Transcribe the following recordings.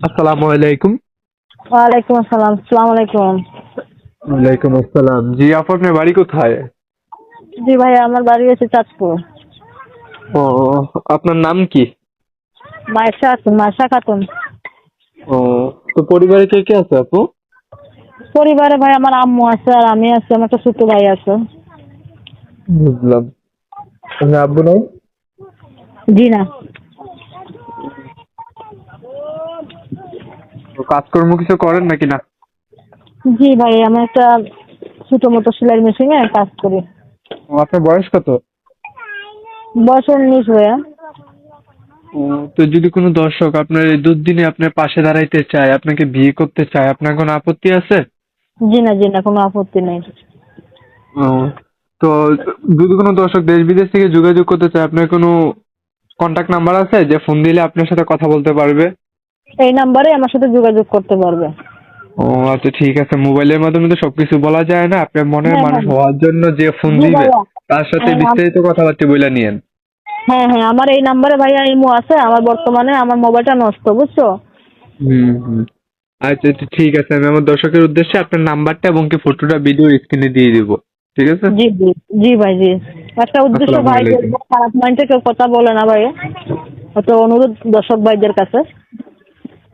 আসসালামু আলাইকুম। ওয়ালাইকুম আসসালাম। আসসালামু আলাইকুম। ওয়ালাইকুম আসসালাম। জি আপু, আপনার বাড়ি কোথায়? জি ভাই, আমার বাড়ি হচ্ছে চাঁদপুর। ও, আপনার নাম কি? মায়েশা খাতুন। ও, তো পরিবারে কে কে আছে আপু? পরিবারে ভাই আমার আম্মু আছে আর আমি আছি, আমার একটা ছোট ভাই আছে। বুঝলাম। আপনার আব্বু নাই? জি না। তো কাজকর্ম কিছু করেন নাকি না? জি ভাই, আমি একটা ছোট মোটো সেলাই মেশিনে কাজ করি। ও, আপনার বয়স কত? বয়স 19 ভাইয়া। ও, তো যদি কোনো দর্শক আপনার এই দুর্দিনে আপনার পাশে দাঁড়াইতে চায়, আপনাকে বিয়ে করতে চায়, আপনার কোনো আপত্তি আছে? জি না, জি না, কোনো আপত্তি নেই। ও, তো যদি কোনো দর্শক দেশ বিদেশ থেকে যোগাযোগ করতে চায়, আপনার কোনো কন্টাক্ট নাম্বার আছে যে ফোন দিলে আপনার সাথে কথা বলতে পারবে? এই নাম্বারে আমার সাথে যোগাযোগ করতে পারবে। ও আচ্ছা, ঠিক আছে। মোবাইলের মাধ্যমে তো সবকিছু বলা যায় না। আপনার মনের হ্যাঁ মানুষ হ্যাঁ। হওয়ার জন্য যে ফোন জি দিবে ভাইয়া। তার সাথে হ্যাঁ বিস্তারিত কথাবার্তা বলে নিয়েন। হ্যাঁ হ্যাঁ, আমার এই নাম্বারে ভাইয়া ইমো আছে। আমার বর্তমানে আমার মোবাইলটা নষ্ট, বুঝছো? হুম হুম। আচ্ছা আচ্ছা, ঠিক আছে। আমি আমার দর্শকের উদ্দেশ্যে আপনার নাম্বারটা এবং কি ফটোটা ভিডিও স্ক্রিনে দিয়ে দিব। ঠিক আছে। জি জি। জি ভাই জি। একটা উদ্দেশ্য আসসালামু ভাই, আলাইকুম। খারাপ মাইন্ডে কেউ কথা বলে না ভাই। তো অনুরোধ দর্শক ভাইদের কাছে।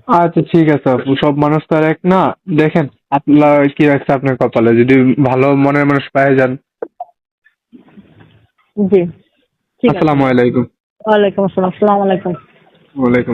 আচ্ছা ঠিক আছে আপু, সব মানুষ তো আর এক না। দেখেন আপনার কি রাখছে আপনার কপালে, যদি ভালো মনের মানুষ পেয়ে যান। জি। ঠিক আছে। আসসালামু আলাইকুম। ওয়ালাইকুম আসসালাম। আসসালামু আলাইকুম। ওয়ালাইকুম।